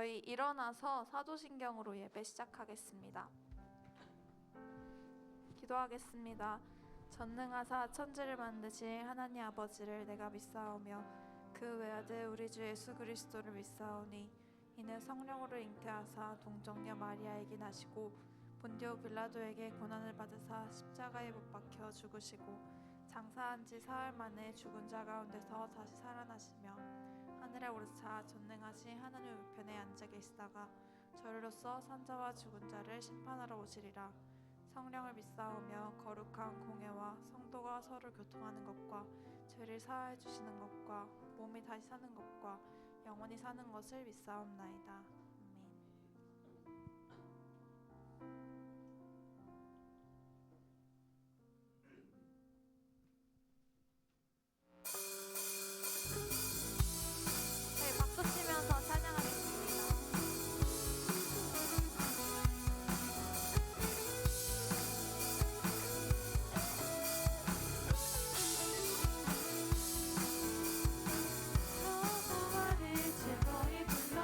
저희 일어나서 사도신경으로 예배 시작하겠습니다. 기도하겠습니다. 전능하사 천지를 만드신 하나님 아버지를 내가 믿사오며 그 외아들 우리 주 예수 그리스도를 믿사오니 이는 성령으로 잉태하사 동정녀 마리아에게 나시고 본디오 빌라도에게 고난을 받으사 십자가에 못 박혀 죽으시고 장사한 지 사흘 만에 죽은 자 가운데서 다시 살아나시며 하늘에 오르사 전능하신 하나님 우편에 앉아 계시다가 저리로서 산자와 죽은 자를 심판하러 오시리라. 성령을 믿사오며 거룩한 공예와 성도가 서로 교통하는 것과 죄를 사하여 주시는 것과 몸이 다시 사는 것과 영원히 사는 것을 믿사옵나이다. 아멘. 저희 박수 치면서 찬양하겠습니다. 즐거이 불러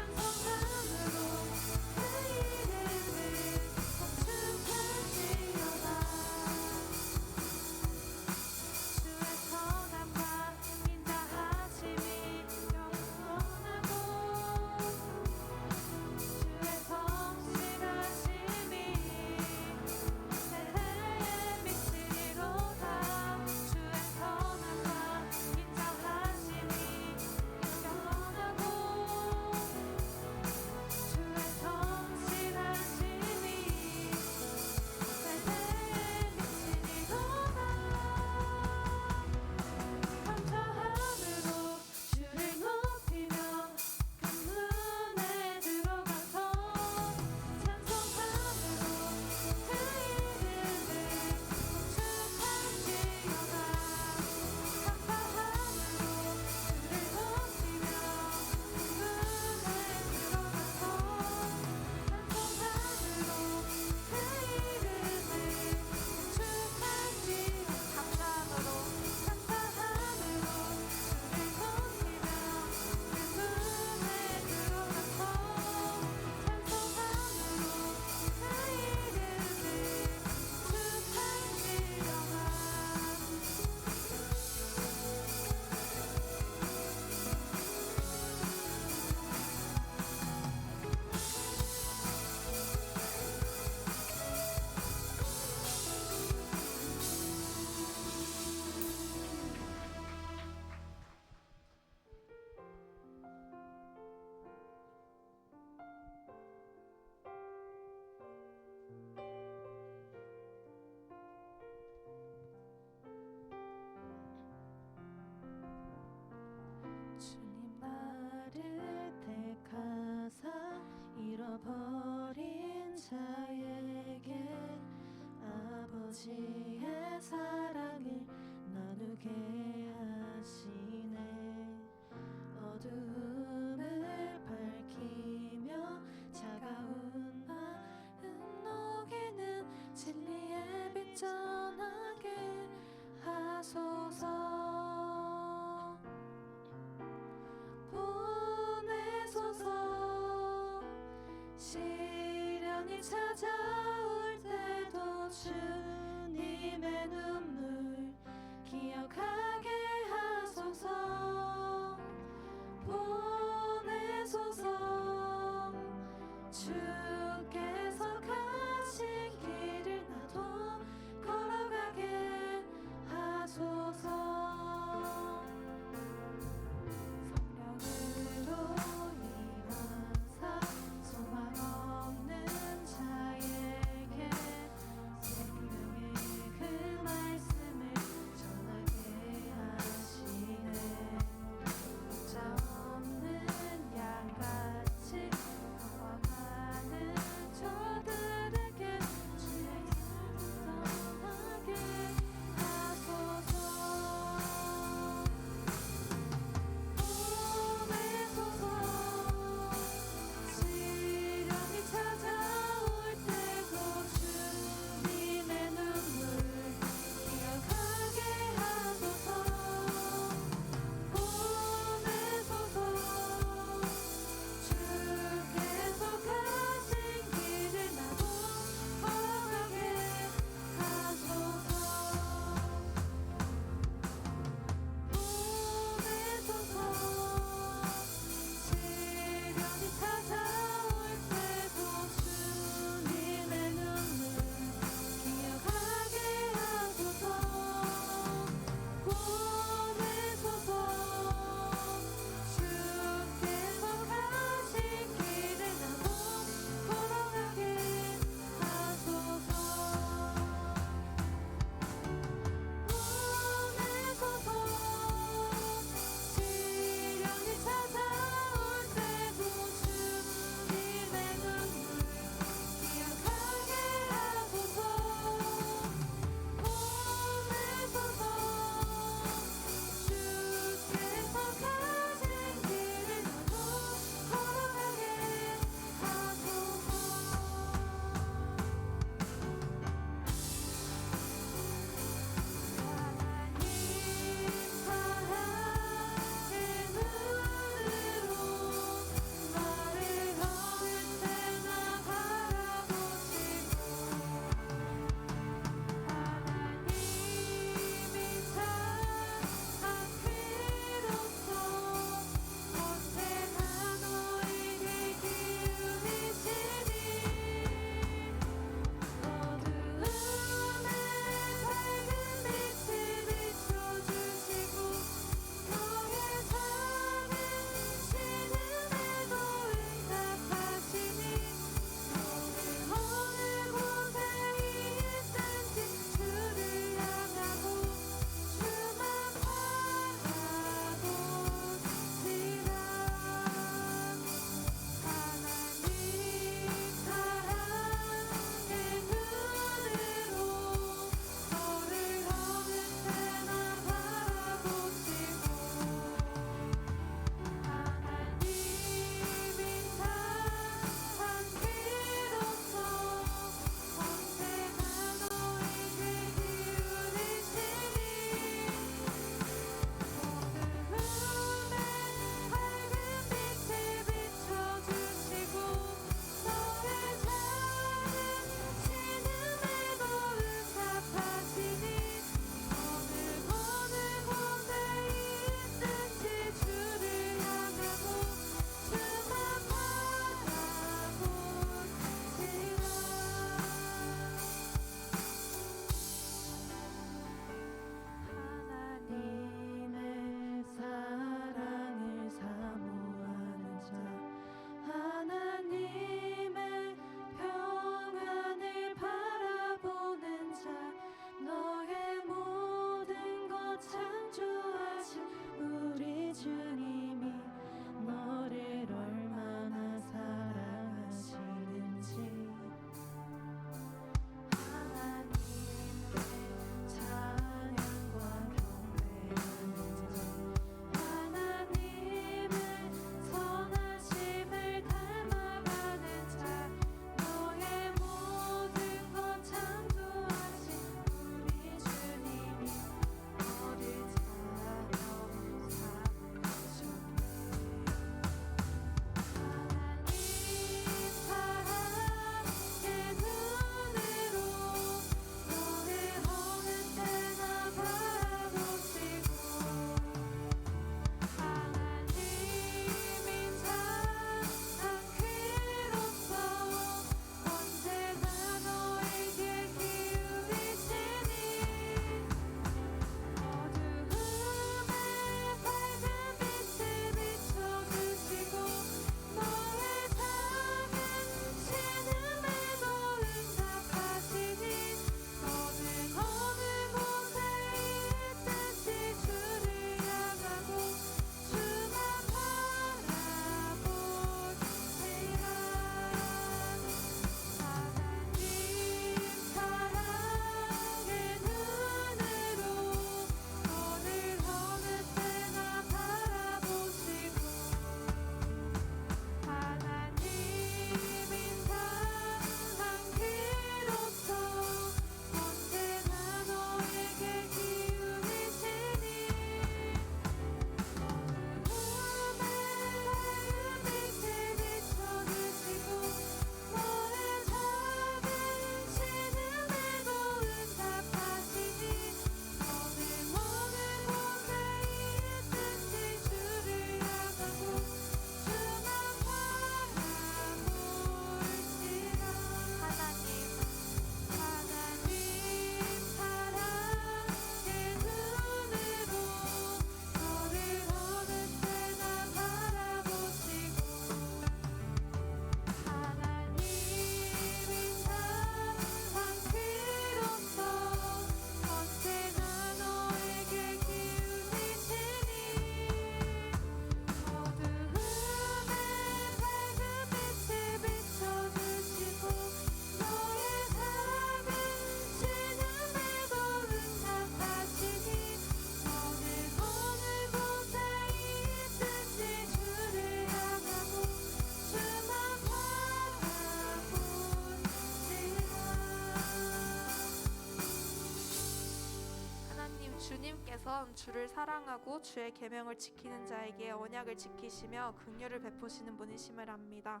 주를 사랑하고 주의 계명을 지키는 자에게 언약을 지키시며 긍휼을 베푸시는 분이심을 압니다.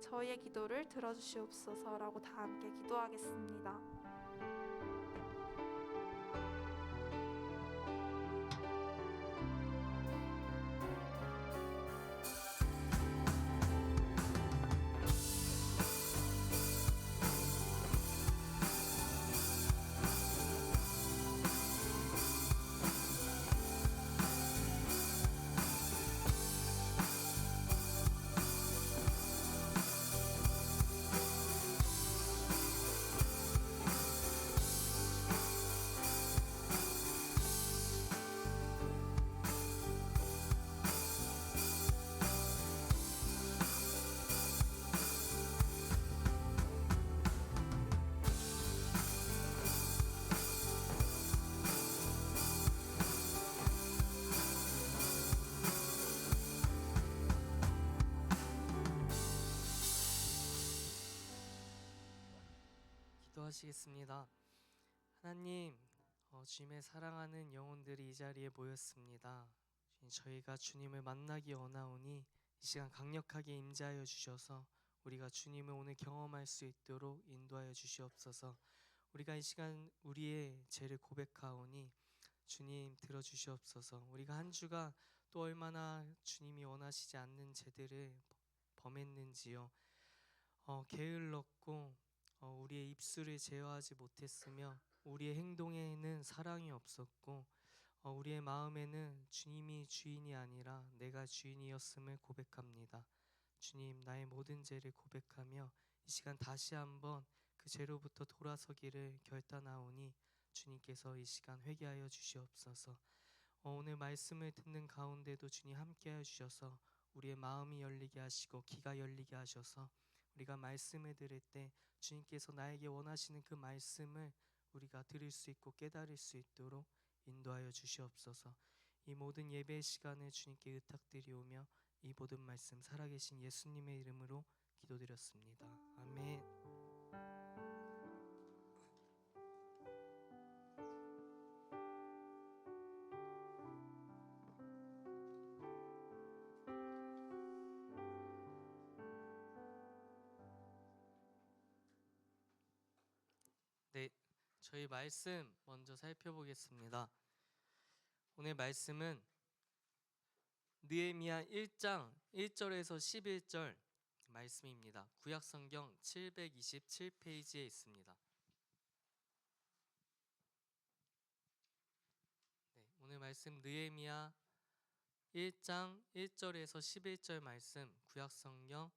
저희의 기도를 들어주시옵소서라고 다 함께 기도하겠습니다. 기도하시겠습니다. 하나님, 주님의 사랑하는 영혼들이 이 자리에 모였습니다. 저희가 주님을 만나기 원하오니 이 시간 강력하게 임재하여 주셔서 우리가 주님을 오늘 경험할 수 있도록 인도하여 주시옵소서. 우리가 이 시간 우리의 죄를 고백하오니 주님 들어주시옵소서. 우리가 한 주가 또 얼마나 주님이 원하시지 않는 죄들을 범했는지요. 게을렀고 우리의 입술을 제어하지 못했으며 우리의 행동에는 사랑이 없었고 우리의 마음에는 주님이 주인이 아니라 내가 주인이었음을 고백합니다. 주님, 나의 모든 죄를 고백하며 이 시간 다시 한번 그 죄로부터 돌아서기를 결단하오니 주님께서 이 시간 회개하여 주시옵소서. 오늘 말씀을 듣는 가운데도 주님 함께하여 주셔서 우리의 마음이 열리게 하시고 귀가 열리게 하셔서 우리가 말씀을 들을 때 주님께서 나에게 원하시는 그 말씀을 우리가 들을 수 있고 깨달을 수 있도록 인도하여 주시옵소서. 이 모든 예배 시간을 주님께 의탁드리오며 이 모든 말씀 살아계신 예수님의 이름으로 기도드렸습니다. 아멘. 네, 저희 말씀 먼저 살펴보겠습니다. 오늘 말씀은 느헤미야 1장 1절에서 11절 말씀입니다. 구약성경 727페이지에 있습니다. 네, 오늘 말씀 느헤미야 1장 1절에서 11절 말씀 구약성경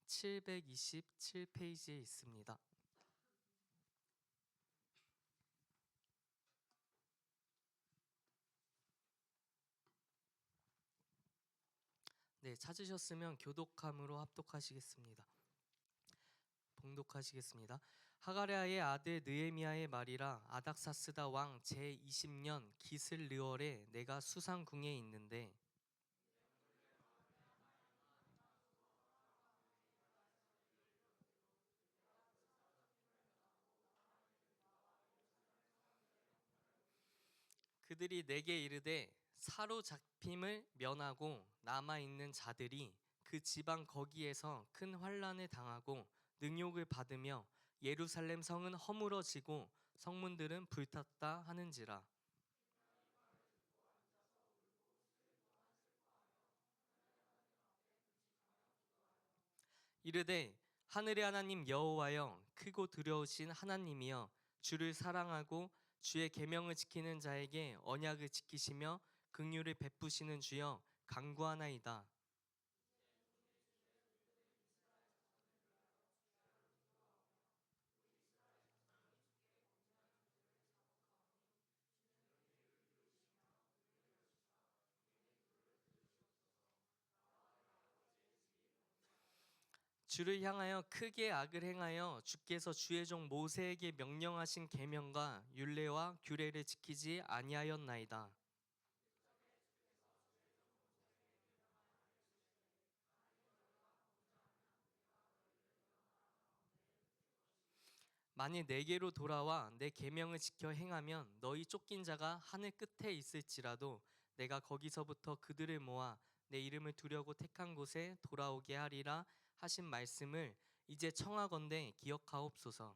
727페이지에 있습니다. 네, 찾으셨으면 교독함으로 합독하시겠습니다. 봉독하시겠습니다. 하가랴의 아들 느헤미야의 말이라. 아닥사스다 왕 제20년 기슬르월에 내가 수상궁에 있는데 그들이 내게 이르되 사로잡힘을 면하고 남아있는 자들이 그 지방 거기에서 큰 환난을 당하고 능욕을 받으며 예루살렘 성은 허물어지고 성문들은 불탔다 하는지라. 이르되 하늘의 하나님 여호와여, 크고 두려우신 하나님이여, 주를 사랑하고 주의 계명을 지키는 자에게 언약을 지키시며 긍휼을 베푸시는 주여, 간구하나이다. 주를 향하여 크게 악을 행하여 주께서 주의 종 모세에게 명령하신 계명과 율례와 규례를 지키지 아니하였나이다. 만일 내게로 돌아와 내 계명을 지켜 행하면 너희 쫓긴 자가 하늘 끝에 있을지라도 내가 거기서부터 그들을 모아 내 이름을 두려고 택한 곳에 돌아오게 하리라 하신 말씀을 이제 청하건대 기억하옵소서.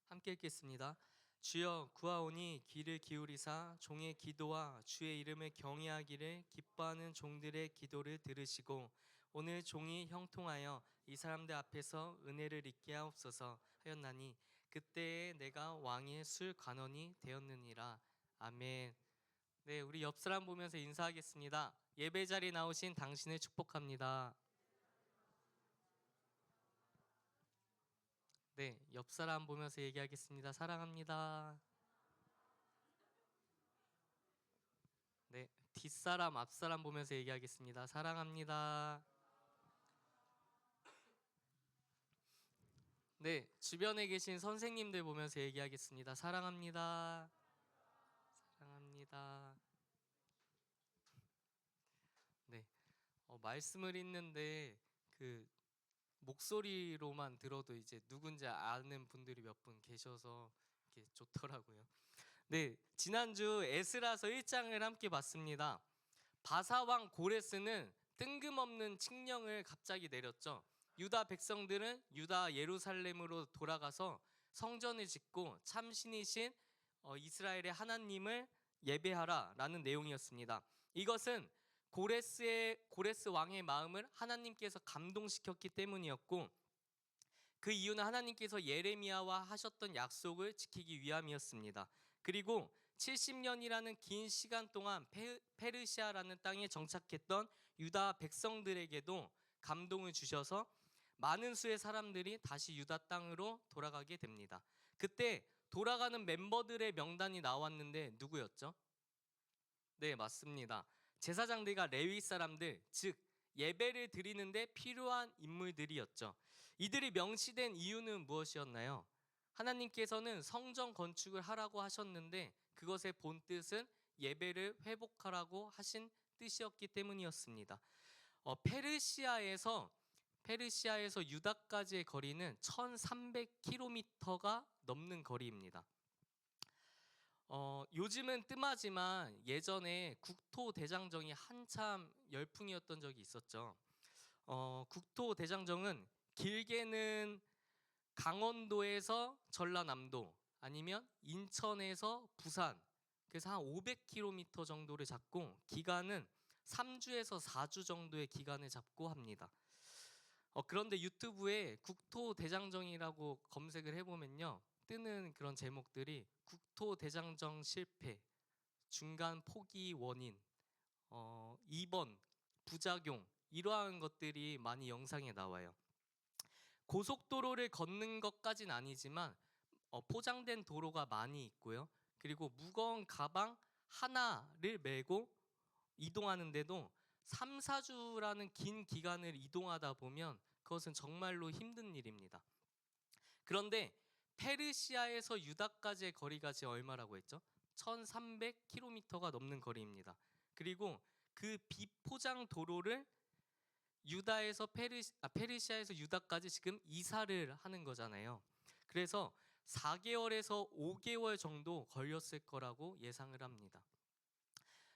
함께 읽겠습니다. 주여 구하오니 귀를 기울이사 종의 기도와 주의 이름을 경외하기를 기뻐하는 종들의 기도를 들으시고 오늘 종이 형통하여 이 사람들 앞에서 은혜를 입게 하옵소서 하였나니 그때에 내가 왕의 술 관원이 되었느니라. 아멘. 네, 우리 옆 사람 보면서 인사하겠습니다. 예배 자리 나오신 당신을 축복합니다. 네, 옆 사람 보면서 얘기하겠습니다. 사랑합니다. 네, 뒷사람 앞사람 보면서 얘기하겠습니다. 사랑합니다. 네, 주변에 계신 선생님들 보면서 얘기하겠습니다. 사랑합니다. 사랑합니다. 네, 말씀을 읽는데 그 목소리로만 들어도 이제 누군지 아는 분들이 몇 분 계셔서 이렇게 좋더라고요. 네, 지난주 에스라서 1장을 함께 봤습니다. 바사왕 고레스는 뜬금없는 칙령을 갑자기 내렸죠. 유다 백성들은 유다 예루살렘으로 돌아가서 성전을 짓고 참신이신 이스라엘의 하나님을 예배하라라는 내용이었습니다. 이것은 고레스 왕의 마음을 하나님께서 감동시켰기 때문이었고 그 이유는 하나님께서 예레미야와 하셨던 약속을 지키기 위함이었습니다. 그리고 70년이라는 긴 시간 동안 페르시아라는 땅에 정착했던 유다 백성들에게도 감동을 주셔서 많은 수의 사람들이 다시 유다 땅으로 돌아가게 됩니다. 그때 돌아가는 멤버들의 명단이 나왔는데 누구였죠? 네, 맞습니다. 제사장들과 레위 사람들, 즉 예배를 드리는데 필요한 인물들이었죠. 이들이 명시된 이유는 무엇이었나요? 하나님께서는 성전 건축을 하라고 하셨는데 그것의 본 뜻은 예배를 회복하라고 하신 뜻이었기 때문이었습니다. 페르시아에서 유다까지의 거리는 1300km가 넘는 거리입니다. 요즘은 뜸하지만 예전에 국토대장정이 한참 열풍이었던 적이 있었죠. 국토대장정은 길게는 강원도에서 전라남도 아니면 인천에서 부산, 그래서 한 500km 정도를 잡고 기간은 3주에서 4주 정도의 기간을 잡고 합니다. 그런데 유튜브에 국토대장정이라고 검색을 해보면요, 뜨는 그런 제목들이 국토대장정 실패, 중간 포기 원인, 2번 부작용, 이러한 것들이 많이 영상에 나와요. 고속도로를 걷는 것까진 아니지만 포장된 도로가 많이 있고요. 그리고 무거운 가방 하나를 메고 이동하는데도 3, 4주라는 긴 기간을 이동하다 보면 그것은 정말로 힘든 일입니다. 그런데 페르시아에서 유다까지의 거리가 지금 얼마라고 했죠? 1300km가 넘는 거리입니다. 그리고 그 비포장 도로를 페르시아에서 유다까지 지금 이사를 하는 거잖아요. 그래서 4개월에서 5개월 정도 걸렸을 거라고 예상을 합니다.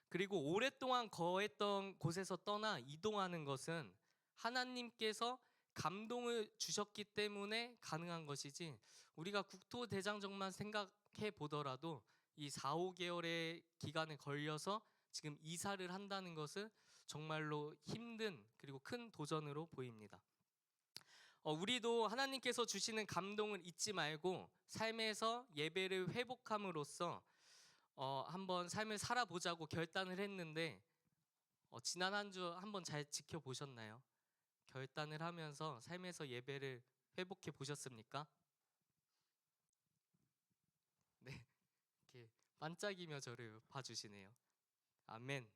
그리고 오랫동안 거했던 곳에서 떠나 이동하는 것은 하나님께서 감동을 주셨기 때문에 가능한 것이지, 우리가 국토대장정만 생각해 보더라도 이 4, 5개월의 기간에 걸려서 지금 이사를 한다는 것은 정말로 힘든 그리고 큰 도전으로 보입니다. 우리도 하나님께서 주시는 감동을 잊지 말고 삶에서 예배를 회복함으로써 한번 삶을 살아보자고 결단을 했는데 지난 한 주 한번 잘 지켜보셨나요? 결단을 하면서 삶에서 예배를 회복해 보셨습니까? 네, 이렇게 반짝이며 저를 봐주시네요. 아멘.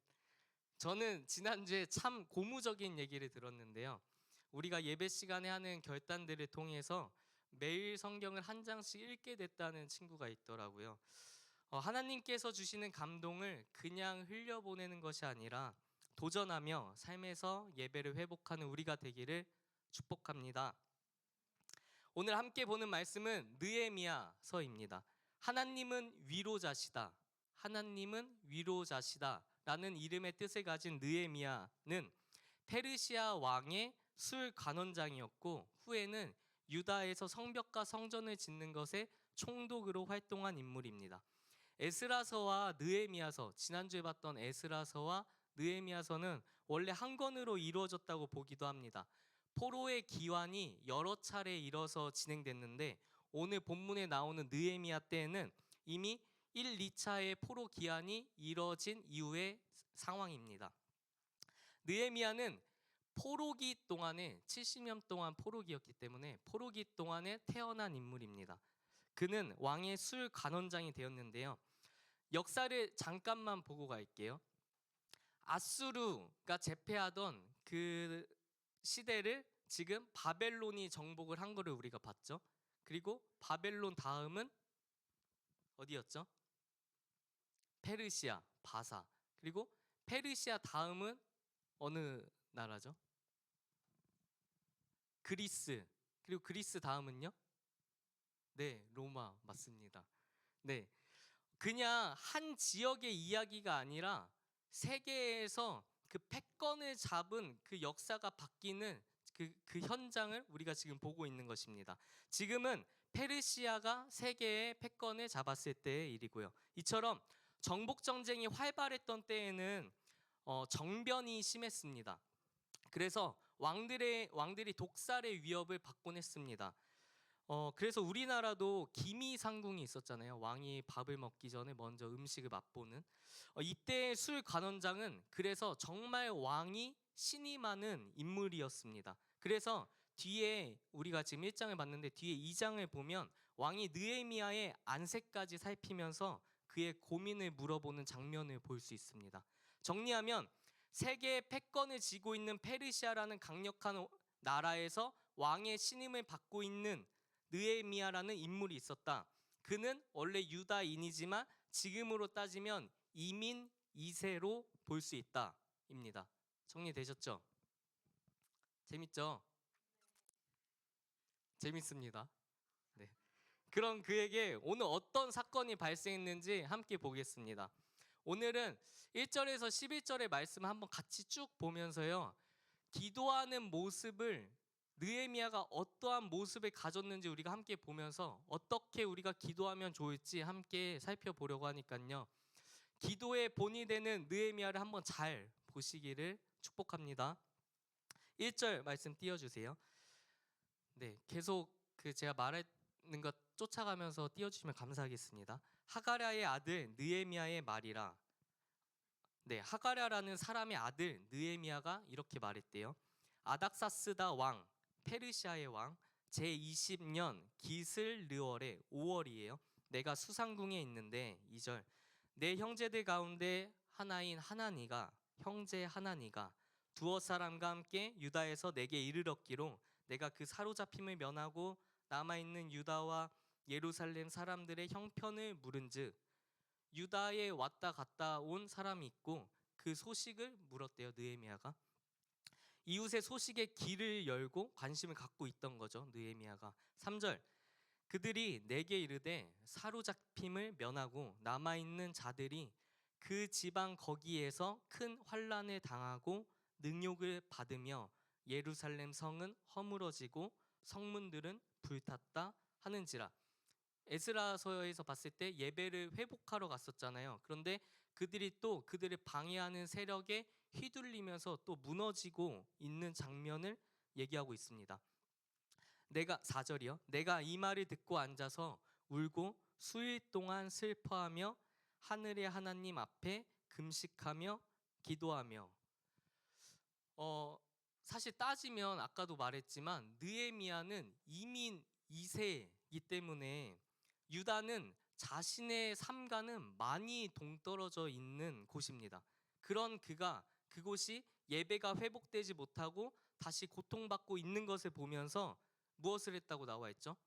저는 지난주에 참 고무적인 얘기를 들었는데요. 우리가 예배 시간에 하는 결단들을 통해서 매일 성경을 한 장씩 읽게 됐다는 친구가 있더라고요. 하나님께서 주시는 감동을 그냥 흘려보내는 것이 아니라 도전하며 삶에서 예배를 회복하는 우리가 되기를 축복합니다. 오늘 함께 보는 말씀은 느헤미야서입니다. 하나님은 위로자시다. 하나님은 위로자시다 라는 이름의 뜻을 가진 느헤미야는 페르시아 왕의 술 간원장이었고 후에는 유다에서 성벽과 성전을 짓는 것에 총독으로 활동한 인물입니다. 에스라서와 느헤미야서, 지난주에 봤던 에스라서와 느헤미야서는 원래 한 권으로 이루어졌다고 보기도 합니다. 포로의 기환이 여러 차례 이뤄서 진행됐는데 오늘 본문에 나오는 느헤미야 때에는 이미 1, 2차의 포로 기한이 이뤄진 이후의 상황입니다. 느헤미야는 포로기 동안에 70년 동안 포로기였기 때문에 포로기 동안에 태어난 인물입니다. 그는 왕의 술 간원장이 되었는데요. 역사를 잠깐만 보고 갈게요. 아수르가 제패하던 그 시대를 지금 바벨론이 정복을 한 거를 우리가 봤죠. 그리고 바벨론 다음은 어디였죠? 페르시아, 바사. 그리고 페르시아 다음은 어느 나라죠? 그리스. 그리고 그리스 다음은요? 네, 로마 맞습니다. 네, 그냥 한 지역의 이야기가 아니라 세계에서 그 패권을 잡은 그 역사가 바뀌는 그 현장을 우리가 지금 보고 있는 것입니다. 지금은 페르시아가 세계의 패권을 잡았을 때의 일이고요. 이처럼 정복 전쟁이 활발했던 때에는 정변이 심했습니다. 그래서 왕들이 독살의 위협을 받곤 했습니다. 그래서 우리나라도 기미상궁이 있었잖아요. 왕이 밥을 먹기 전에 먼저 음식을 맛보는. 이때 술 관원장은 그래서 정말 왕이 신임하는 인물이었습니다. 그래서 뒤에 우리가 지금 1장을 봤는데 뒤에 2장을 보면 왕이 느헤미야의 안색까지 살피면서 그의 고민을 물어보는 장면을 볼 수 있습니다. 정리하면 세계의 패권을 쥐고 있는 페르시아라는 강력한 나라에서 왕의 신임을 받고 있는 느헤미야라는 인물이 있었다. 그는 원래 유다인이지만 지금으로 따지면 이민 2세로 볼 수 있다입니다. 정리되셨죠? 재밌죠? 재밌습니다. 네. 그럼 그에게 오늘 어떤 사건이 발생했는지 함께 보겠습니다. 오늘은 1절에서 11절의 말씀을 한번 같이 쭉 보면서요. 기도하는 모습을 느헤미야가 어떠한 모습을 가졌는지 우리가 함께 보면서 어떻게 우리가 기도하면 좋을지 함께 살펴보려고 하니까요. 기도의 본이 되는 느헤미야를 한번 잘 보시기를 축복합니다. 1절 말씀 띄워주세요. 네, 계속 제가 말하는 것 쫓아가면서 띄워주시면 감사하겠습니다. 하가랴의 아들 느헤미야의 말이라. 네, 하가랴라는 사람의 아들 느헤미야가 이렇게 말했대요. 아닥사스다 왕, 페르시아의 왕, 제20년 기슬르월의 5월이에요. 내가 수상궁에 있는데 2절 내 형제들 가운데 하나인 하나니가 형제 하나니가 두어 사람과 함께 유다에서 내게 이르렀기로 내가 그 사로잡힘을 면하고 남아있는 유다와 예루살렘 사람들의 형편을 물은즉 유다에 왔다 갔다 온 사람이 있고 그 소식을 물었대요. 느헤미야가 이웃의 소식에 귀를 열고 관심을 갖고 있던 거죠. 느헤미야가 3절 그들이 내게 이르되 사로잡힘을 면하고 남아있는 자들이 그 지방 거기에서 큰 환난을 당하고 능욕을 받으며 예루살렘 성은 허물어지고 성문들은 불탔다 하는지라. 에스라서에서 봤을 때 예배를 회복하러 갔었잖아요. 그런데 그들이 또 그들을 방해하는 세력에 휘둘리면서 또 무너지고 있는 장면을 얘기하고 있습니다. 내가 4절이요. 내가 이 말을 듣고 앉아서 울고 수일 동안 슬퍼하며 하늘의 하나님 앞에 금식하며 기도하며 사실 따지면 아까도 말했지만 느헤미야는 이민 2세이기 때문에 유다는 자신의 삶과는 많이 동떨어져 있는 곳입니다. 그런 그곳이 예배가 회복되지 못하고 다시 고통받고 있는 것을 보면서 무엇을 했다고 나와 있죠?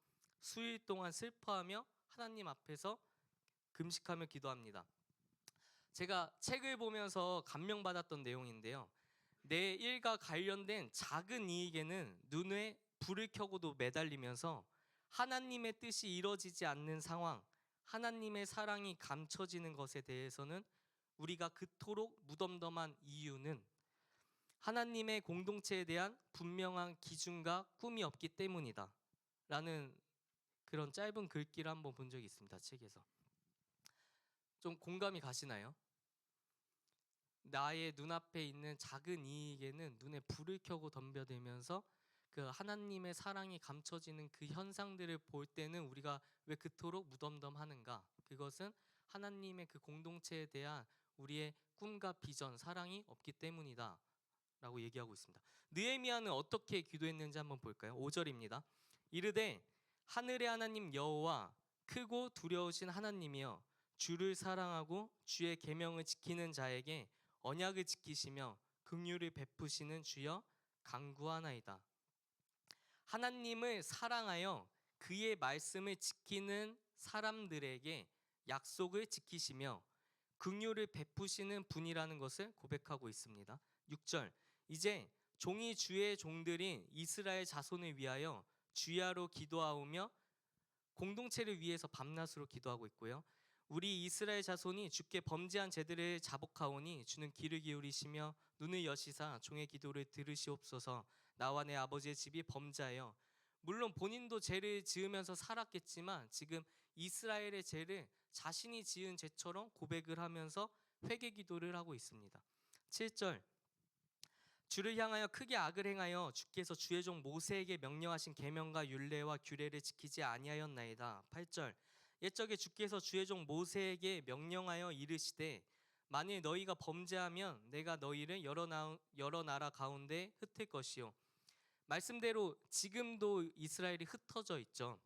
수일 동안 슬퍼하며 하나님 앞에서 금식하며 기도합니다. 제가 책을 보면서 감명받았던 내용인데요. 내 일과 관련된 작은 이익에는 눈에 불을 켜고도 매달리면서 하나님의 뜻이 이루어지지 않는 상황, 하나님의 사랑이 감춰지는 것에 대해서는 우리가 그토록 무덤덤한 이유는 하나님의 공동체에 대한 분명한 기준과 꿈이 없기 때문이다 라는 그런 짧은 글귀를 한번 본 적이 있습니다. 책에서. 좀 공감이 가시나요? 나의 눈앞에 있는 작은 이익에는 눈에 불을 켜고 덤벼들면서 그 하나님의 사랑이 감춰지는 그 현상들을 볼 때는 우리가 왜 그토록 무덤덤하는가? 그것은 하나님의 그 공동체에 대한 우리의 꿈과 비전, 사랑이 없기 때문이다 라고 얘기하고 있습니다. 느헤미야는 어떻게 기도했는지 한번 볼까요? 5절입니다. 이르되 하늘의 하나님 여호와 크고 두려우신 하나님이여 주를 사랑하고 주의 계명을 지키는 자에게 언약을 지키시며 긍휼을 베푸시는 주여 간구하나이다. 하나님을 사랑하여 그의 말씀을 지키는 사람들에게 약속을 지키시며 긍휼을 베푸시는 분이라는 것을 고백하고 있습니다. 6절 이제 종이 주의 종들인 이스라엘 자손을 위하여 주야로 기도하오며 공동체를 위해서 밤낮으로 기도하고 있고요. 우리 이스라엘 자손이 주께 범죄한 죄들을 자복하오니 주는 귀를 기울이시며 눈을 여시사 종의 기도를 들으시옵소서. 나와 내 아버지의 집이 범죄하여, 물론 본인도 죄를 지으면서 살았겠지만 지금 이스라엘의 죄를 자신이 지은 죄처럼 고백을 하면서 회개 기도를 하고 있습니다. 7절 주를 향하여 크게 악을 행하여 주께서 주의 종 모세에게 명령하신 계명과 율례와 규례를 지키지 아니하였나이다. 8절 옛적에 주께서 주의 종 모세에게 명령하여 이르시되 만일 너희가 범죄하면 내가 너희를 여러 나라 가운데 흩을 것이요. 말씀대로 지금도 이스라엘이 흩어져 있죠.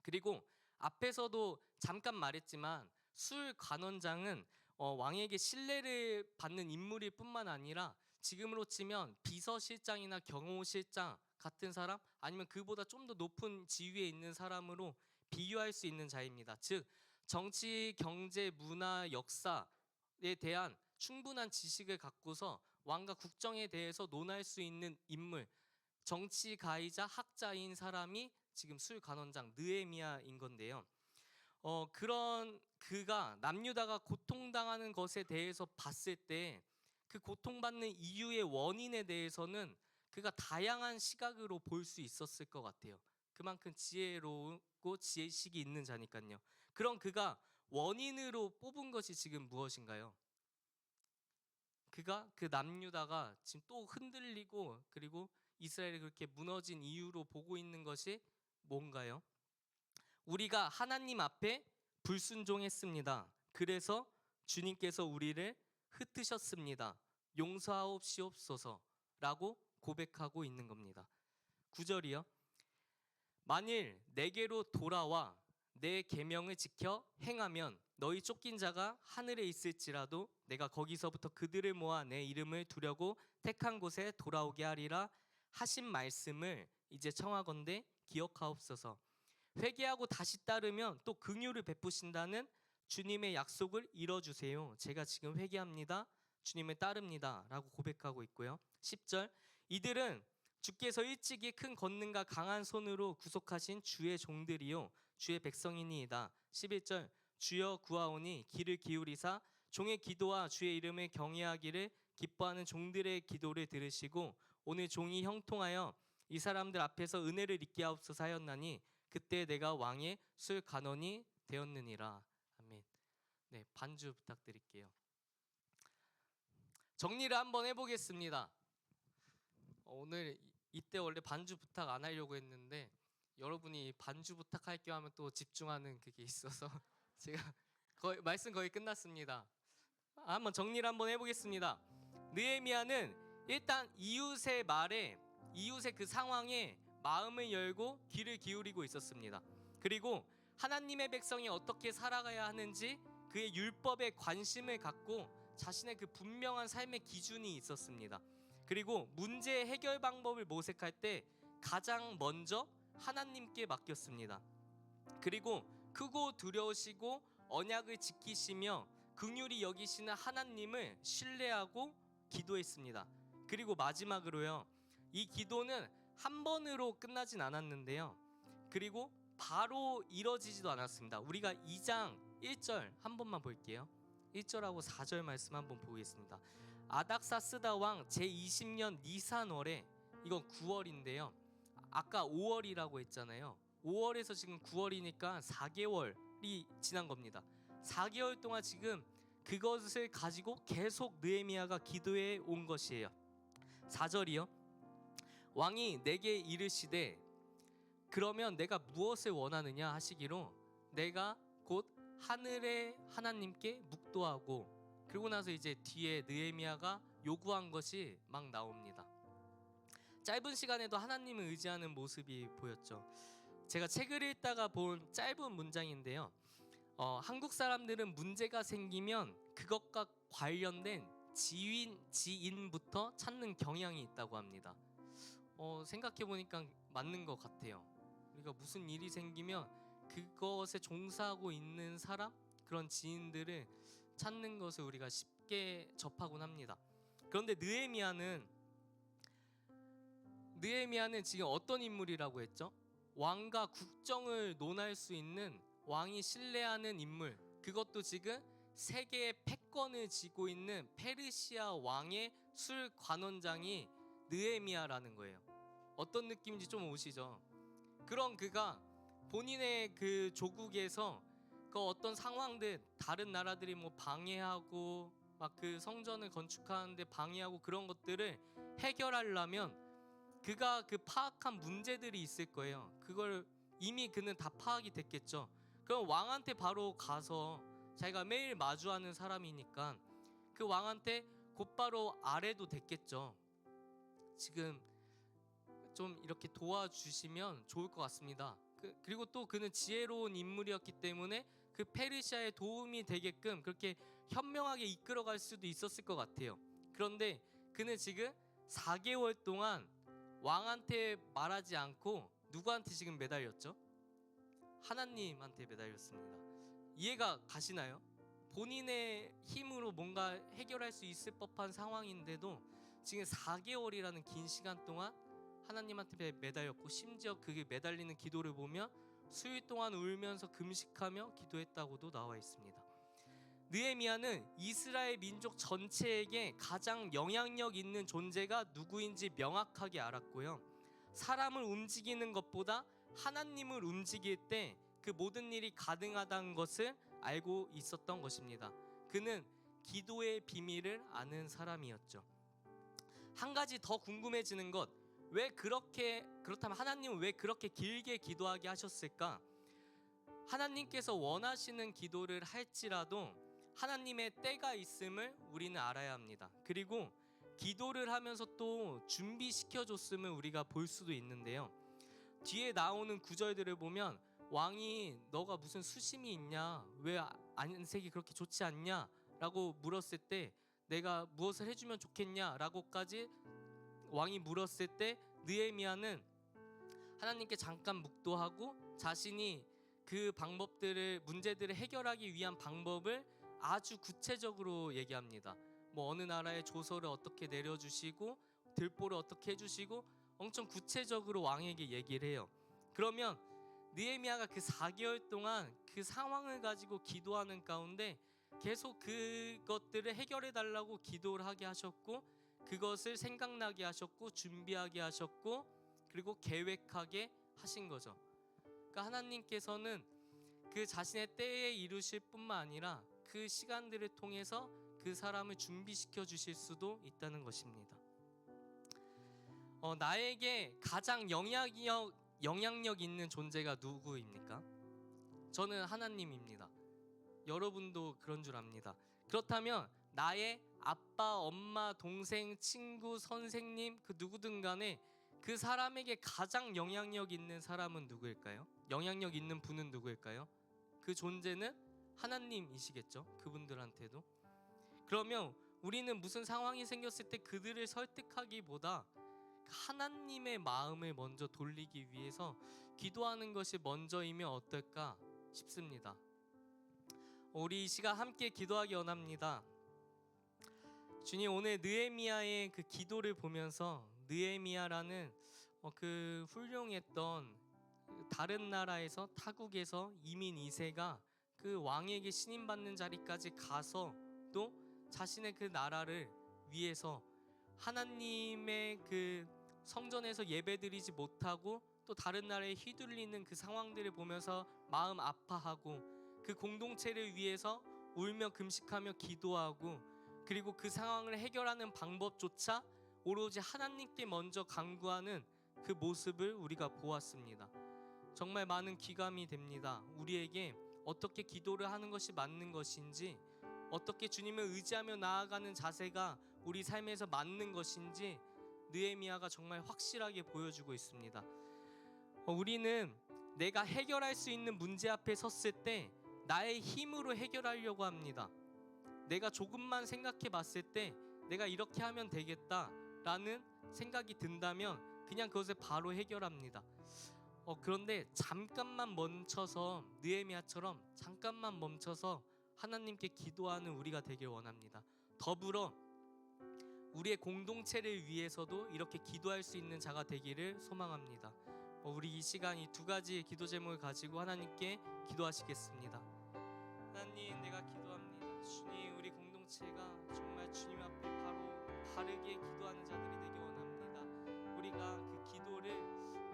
그리고 앞에서도 잠깐 말했지만 술 관원장은 왕에게 신뢰를 받는 인물일 뿐만 아니라 지금으로 치면 비서실장이나 경호실장 같은 사람, 아니면 그보다 좀 더 높은 지위에 있는 사람으로 비유할 수 있는 자입니다. 즉 정치, 경제, 문화, 역사에 대한 충분한 지식을 갖고서 왕과 국정에 대해서 논할 수 있는 인물, 정치가이자 학자인 사람이 지금 술 관원장 느헤미야인 건데요. 그런 그가 남유다가 고통당하는 것에 대해서 봤을 때 그 고통받는 이유의 원인에 대해서는 그가 다양한 시각으로 볼 수 있었을 것 같아요. 그만큼 지혜롭고 지혜식이 있는 자니까요. 그런 그가 원인으로 뽑은 것이 지금 무엇인가요? 그가 그 남유다가 지금 또 흔들리고 그리고 이스라엘이 그렇게 무너진 이유로 보고 있는 것이 뭔가요? 우리가 하나님 앞에 불순종했습니다. 그래서 주님께서 우리를 흩으셨습니다. 용서하옵시옵소서라고 고백하고 있는 겁니다. 9절이요. 만일 내게로 돌아와 내 계명을 지켜 행하면 너희 쫓긴 자가 하늘에 있을지라도 내가 거기서부터 그들을 모아 내 이름을 두려고 택한 곳에 돌아오게 하리라 하신 말씀을 이제 청하건대 기억하옵소서. 회개하고 다시 따르면 또 긍휼을 베푸신다는 주님의 약속을 이뤄주세요. 제가 지금 회개합니다. 주님을 따릅니다. 라고 고백하고 있고요. 10절 이들은 주께서 일찍이 큰 권능과 강한 손으로 구속하신 주의 종들이요 주의 백성이니이다. 11절 주여 구하오니 귀를 기울이사 종의 기도와 주의 이름을 경외하기를 기뻐하는 종들의 기도를 들으시고 오늘 종이 형통하여 이 사람들 앞에서 은혜를 입게 하옵소서 하였나니 그때 내가 왕의 술 간원이 되었느니라. 아멘. 네, 반주 부탁드릴게요. 정리를 한번 해보겠습니다. 오늘 이때 원래 반주 부탁 안 하려고 했는데 여러분이 반주 부탁할게요 하면 또 집중하는 그게 있어서 제가 말씀 거의 끝났습니다. 한번 정리를 한번 해보겠습니다. 느헤미야는 일단 이웃의 말에, 이웃의 그 상황에 마음을 열고 귀를 기울이고 있었습니다. 그리고 하나님의 백성이 어떻게 살아가야 하는지 그의 율법에 관심을 갖고 자신의 그 분명한 삶의 기준이 있었습니다. 그리고 문제의 해결 방법을 모색할 때 가장 먼저 하나님께 맡겼습니다. 그리고 크고 두려우시고 언약을 지키시며 긍휼히 여기시는 하나님을 신뢰하고 기도했습니다. 그리고 마지막으로요, 이 기도는 한 번으로 끝나진 않았는데요, 그리고 바로 이뤄지지도 않았습니다. 우리가 2장 1절 한 번만 볼게요. 1절하고 4절 말씀 한번 보겠습니다. 아닥사스다 왕 제20년 니산월에, 이건 9월인데요 아까 5월이라고 했잖아요. 5월에서 지금 9월이니까 4개월이 지난 겁니다. 4개월 동안 지금 그것을 가지고 계속 느헤미야가 기도해 온 것이에요. 4절이요. 왕이 내게 이르시되 그러면 내가 무엇을 원하느냐 하시기로 내가 곧 하늘의 하나님께 묵도하고, 그리고 나서 이제 뒤에 느헤미야가 요구한 것이 막 나옵니다. 짧은 시간에도 하나님을 의지하는 모습이 보였죠. 제가 책을 읽다가 본 짧은 문장인데요, 한국 사람들은 문제가 생기면 그것과 관련된 지인부터 찾는 경향이 있다고 합니다. 생각해보니까 맞는 것 같아요. 우리가 무슨 일이 생기면 그것에 종사하고 있는 사람, 그런 지인들을 찾는 것을 우리가 쉽게 접하곤 합니다. 그런데 느헤미야는 지금 어떤 인물이라고 했죠? 왕과 국정을 논할 수 있는, 왕이 신뢰하는 인물, 그것도 지금 세계의 패권을 쥐고 있는 페르시아 왕의 술 관원장이 느헤미야라는 거예요. 어떤 느낌인지 좀 오시죠? 그런 그가 본인의 그 조국에서 그 어떤 상황들, 다른 나라들이 뭐 방해하고 막 그 성전을 건축하는데 방해하고 그런 것들을 해결하려면 그가 그 파악한 문제들이 있을 거예요. 그걸 이미 그는 다 파악이 됐겠죠. 그럼 왕한테 바로 가서, 자기가 매일 마주하는 사람이니까 그 왕한테 곧바로 아뢰도 됐겠죠. 지금 좀 이렇게 도와주시면 좋을 것 같습니다. 그리고 또 그는 지혜로운 인물이었기 때문에 그 페르시아에 도움이 되게끔 그렇게 현명하게 이끌어갈 수도 있었을 것 같아요. 그런데 그는 지금 4개월 동안 왕한테 말하지 않고 누구한테 지금 매달렸죠? 하나님한테 매달렸습니다. 이해가 가시나요? 본인의 힘으로 뭔가 해결할 수 있을 법한 상황인데도 지금 4개월이라는 긴 시간 동안 하나님한테 매달렸고, 심지어 그게 매달리는 기도를 보면 수일 동안 울면서 금식하며 기도했다고도 나와 있습니다. 느헤미야는 이스라엘 민족 전체에게 가장 영향력 있는 존재가 누구인지 명확하게 알았고요, 사람을 움직이는 것보다 하나님을 움직일 때 그 모든 일이 가능하다는 것을 알고 있었던 것입니다. 그는 기도의 비밀을 아는 사람이었죠. 한 가지 더 궁금해지는 것, 그렇다면 하나님은 왜 그렇게 길게 기도하게 하셨을까? 하나님께서 원하시는 기도를 할지라도 하나님의 때가 있음을 우리는 알아야 합니다. 그리고 기도를 하면서 또 준비시켜 줬음을 우리가 볼 수도 있는데요, 뒤에 나오는 구절들을 보면 왕이 너가 무슨 수심이 있냐, 왜 안색이 그렇게 좋지 않냐 라고 물었을 때 내가 무엇을 해주면 좋겠냐 라고까지 왕이 물었을 때 느헤미야는 하나님께 잠깐 묵도하고 자신이 그 문제들을 해결하기 위한 방법을 아주 구체적으로 얘기합니다. 뭐 어느 나라의 조서를 어떻게 내려주시고 들보를 어떻게 해주시고 엄청 구체적으로 왕에게 얘기를 해요. 그러면 느헤미야가 그 4개월 동안 그 상황을 가지고 기도하는 가운데 계속 그것들을 해결해 달라고 기도를 하게 하셨고, 그것을 생각나게 하셨고, 준비하게 하셨고, 그리고 계획하게 하신 거죠. 그러니까 하나님께서는 그 자신의 때에 이루실 뿐만 아니라 그 시간들을 통해서 그 사람을 준비시켜 주실 수도 있다는 것입니다. 나에게 가장 영향력 있는 존재가 누구입니까? 저는 하나님입니다. 여러분도 그런 줄 압니다. 그렇다면 나의 아빠, 엄마, 동생, 친구, 선생님, 그 누구든 간에 그 사람에게 가장 영향력 있는 사람은 누구일까요? 영향력 있는 분은 누구일까요? 그 존재는 하나님이시겠죠. 그분들한테도. 그러면 우리는 무슨 상황이 생겼을 때 그들을 설득하기보다 하나님의 마음을 먼저 돌리기 위해서 기도하는 것이 먼저이면 어떨까 싶습니다. 우리 이 시간 함께 기도하기 원합니다. 주님, 오늘 느헤미야의 그 기도를 보면서 느헤미야라는 그 훌륭했던 다른 나라에서 타국에서 이민 2세가 그 왕에게 신임받는 자리까지 가서 또 자신의 그 나라를 위해서 하나님의 그 성전에서 예배드리지 못하고 또 다른 나라에 휘둘리는 그 상황들을 보면서 마음 아파하고 그 공동체를 위해서 울며 금식하며 기도하고 그리고 그 상황을 해결하는 방법조차 오로지 하나님께 먼저 간구하는 그 모습을 우리가 보았습니다. 정말 많은 귀감이 됩니다. 우리에게 어떻게 기도를 하는 것이 맞는 것인지, 어떻게 주님을 의지하며 나아가는 자세가 우리 삶에서 맞는 것인지 느헤미야가 정말 확실하게 보여주고 있습니다. 우리는 내가 해결할 수 있는 문제 앞에 섰을 때 나의 힘으로 해결하려고 합니다. 내가 조금만 생각해 봤을 때 내가 이렇게 하면 되겠다라는 생각이 든다면 그냥 그것을 바로 해결합니다. 그런데 잠깐만 멈춰서 느헤미야처럼 잠깐만 멈춰서 하나님께 기도하는 우리가 되길 원합니다. 더불어 우리의 공동체를 위해서도 이렇게 기도할 수 있는 자가 되기를 소망합니다. 우리 이 시간 이 두 가지 기도 제목을 가지고 하나님께 기도하시겠습니다. 하나님, 내가 기도합니다. 주님, 우리 공동체가 정말 주님 앞에 바르게 기도하는 자들이 되기 원합니다. 우리가 그 기도를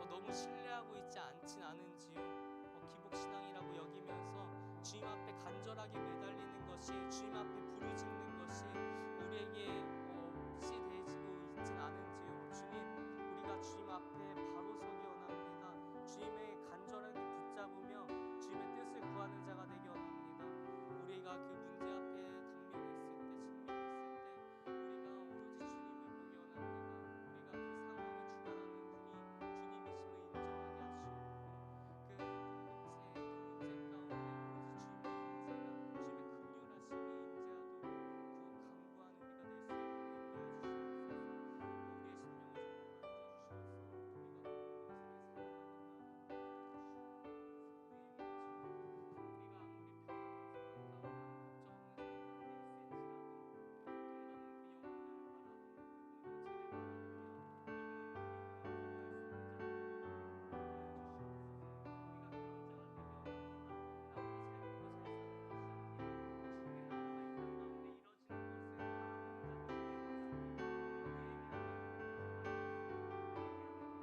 너무 신뢰하고 있지 않진 않은지요. 기복신앙이라고 여기면서 주님 앞에 간절하게 매달리는 것이, 주님 앞에 부르짖는 것이 우리에게 혹시 되지고 있진 않은지요. 주님, 우리가 주님 앞에 바로 서기 원합니다. 주님의 간절하게 붙잡으며 주님의 뜻을 구하는 자가 되기 원합니다. 우리가 그 문제 앞에 직면했을 때 우리가 오로지 주님을 보기 원합니다. 우리가 그 상황을 주관하는 분이 주님이심을 인정하게 하시옵고 그 공동체의 그 문제 가운데 오로지 주님의 임재가, 주님의 긍휼하심이 임재하도록 간구하는 우리가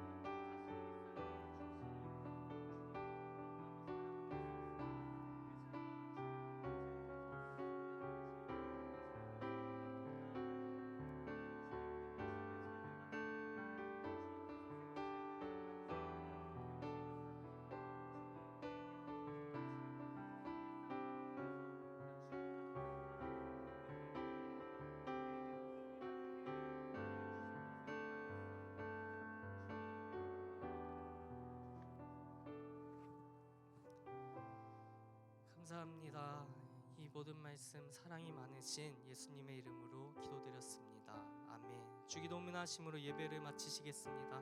될 수 있도록 인도해 주시옵소서. 감사합니다. 이 모든 말씀 사랑이 많으신 예수님의 이름으로 기도드렸습니다. 아멘. 주기도문하심으로 예배를 마치시겠습니다.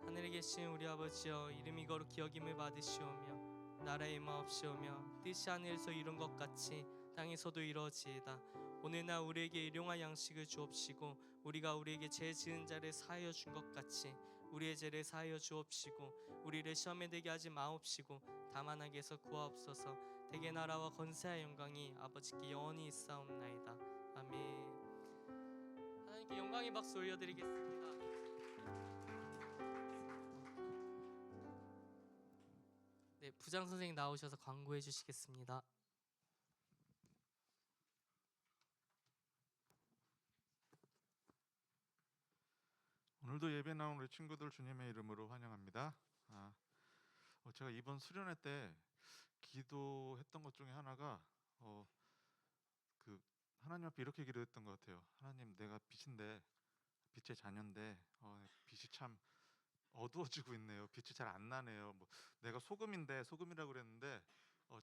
하늘에 계신 우리 아버지여, 이름이 거룩히 여김을 받으시오며 나라의 임하옵시오며 뜻이 하늘에서 이룬 것 같이 땅에서도 이루어지이다. 오늘날 우리에게 일용할 양식을 주옵시고 우리가 우리에게 죄 지은 자를 사하여 준 것 같이 우리의 죄를 사하여 주옵시고 우리를 시험에 들게 하지 마옵시고 다만 악에서 구하옵소서. 대개 나라와 권세와 영광이 아버지께 영원히 있사옵나이다. 아멘. 하나님께 영광의 박수 올려드리겠습니다. 네, 부장 선생님 나오셔서 광고해 주시겠습니다. 오늘도 예배 나온 우리 친구들 주님의 이름으로 환영합니다. 제가 이번 수련회 때 기도했던 것 중에 하나가 그 하나님 앞에 이렇게 기도했던 것 같아요. 하나님, 내가 빛인데, 빛의 자녀인데 빛이 참 어두워지고 있네요. 빛이 잘 안 나네요. 내가 소금인데, 소금이라고 그랬는데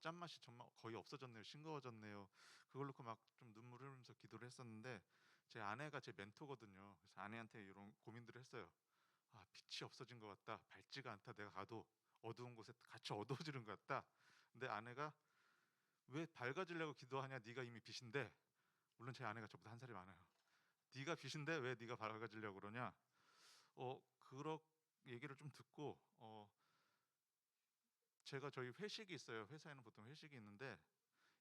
짠맛이 정말 거의 없어졌네요. 싱거워졌네요. 그걸 놓고 막 좀 눈물 흘리면서 기도를 했었는데, 제 아내가 제 멘토거든요. 그래서 아내한테 이런 고민들을 했어요. 빛이 없어진 것 같다. 밝지가 않다. 내가 가도 어두운 곳에 같이 어두워지는 것 같다. 근데 아내가 왜 밝아지려고 기도하냐? 네가 이미 빛인데. 물론 제 아내가 저보다 한 살이 많아요. 네가 빛인데 왜 네가 밝아지려고 그러냐? 그런 얘기를 좀 듣고 제가 저희 회식이 있어요. 회사에는 보통 회식이 있는데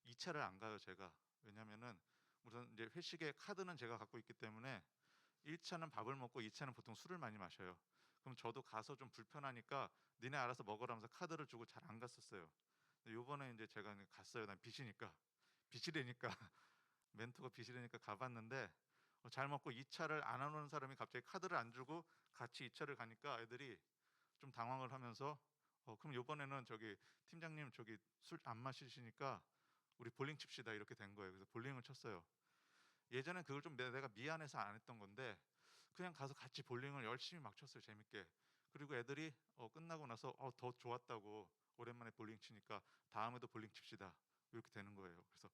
2차를 안 가요, 제가. 왜냐면은 우선 이제 회식의 카드는 제가 갖고 있기 때문에 1차는 밥을 먹고 2차는 보통 술을 많이 마셔요. 그럼 저도 가서 좀 불편하니까 니네 알아서 먹으라면서 카드를 주고 잘 안 갔었어요. 근데 요번에 이제 제가 갔어요. 난 빚이니까. 빚이래니까 멘토가 빚이래니까 가봤는데 잘 먹고 2차를 안 하는 사람이 갑자기 카드를 안 주고 같이 2차를 가니까 애들이 좀 당황을 하면서 그럼 요번에는 저기 팀장님 저기 술 안 마시시니까 우리 볼링 칩시다 이렇게 된 거예요. 그래서 볼링을 쳤어요. 예전엔 그걸 좀 내가 미안해서 안 했던 건데 그냥 가서 같이 볼링을 열심히 막 쳤어요. 재밌게. 그리고 애들이 끝나고 나서 더 좋았다고, 오랜만에 볼링 치니까 다음에도 볼링 칩시다 이렇게 되는 거예요. 그래서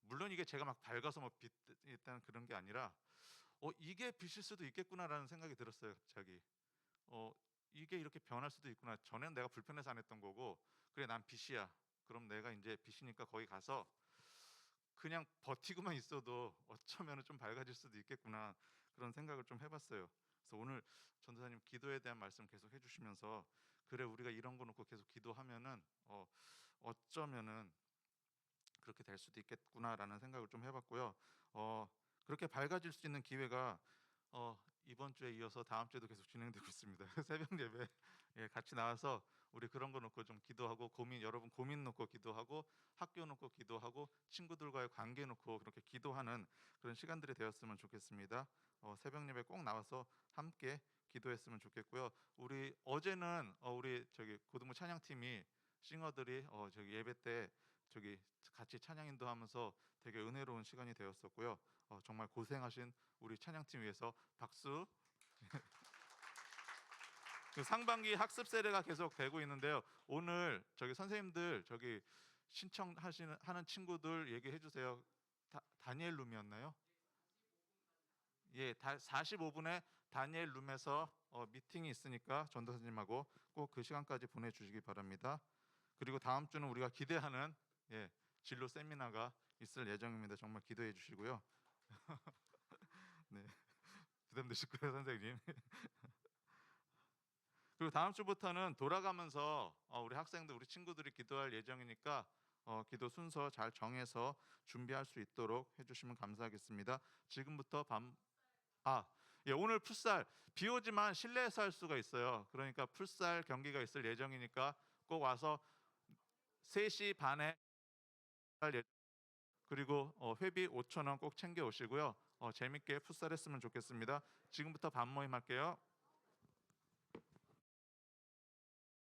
물론 이게 제가 막 밝아서 뭐 빛 있다는 그런 게 아니라 이게 빛일 수도 있겠구나라는 생각이 들었어요. 갑자기 어 이게 이렇게 변할 수도 있구나. 전엔 내가 불편해서 안 했던 거고, 그래 난 빛이야. 그럼 내가 이제 빛이니까 거기 가서 그냥 버티고만 있어도 어쩌면 좀 밝아질 수도 있겠구나, 그런 생각을 좀 해봤어요. 그래서 오늘 전도사님 기도에 대한 말씀 계속 해주시면서 그래 우리가 이런 거 놓고 계속 기도하면은 어쩌면은 그렇게 될 수도 있겠구나라는 생각을 좀 해봤고요. 그렇게 밝아질 수 있는 기회가 이번 주에 이어서 다음 주에도 계속 진행되고 있습니다. 새벽 예배 같이 나와서 우리 그런 거 놓고 좀 기도하고, 여러분 고민 놓고 기도하고, 학교 놓고 기도하고, 친구들과의 관계 놓고 그렇게 기도하는 그런 시간들이 되었으면 좋겠습니다. 새벽 예배 꼭 나와서 함께 기도했으면 좋겠고요. 우리 어제는 우리 저기 고등부 찬양팀이 싱어들이 저기 예배 때 저기 같이 찬양 인도하면서 되게 은혜로운 시간이 되었었고요. 정말 고생하신 우리 찬양팀 위해서 박수. 그 상반기 학습 세례가 계속 되고 있는데요. 오늘 저기 선생님들 저기 하는 친구들 얘기해 주세요. 다니엘 룸이었나요? 예, 45분에 다니엘 룸에서 미팅이 있으니까 전도사님하고 꼭 그 시간까지 보내주시기 바랍니다. 그리고 다음 주는 우리가 기대하는 진로 세미나가 있을 예정입니다. 정말 기도해 주시고요. 네, 부담되실 거예요, 선생님. 그리고 다음 주부터는 돌아가면서 우리 학생들, 우리 친구들이 기도할 예정이니까 기도 순서 잘 정해서 준비할 수 있도록 해주시면 감사하겠습니다. 지금부터 예, 오늘 풋살 비 오지만 실내에서 할 수가 있어요. 그러니까 풋살 경기가 있을 예정이니까 꼭 와서 3시 반에 할 그리고 회비 5,000원 꼭 챙겨 오시고요. 재밌게 풋살했으면 좋겠습니다. 지금부터 반 모임 할게요.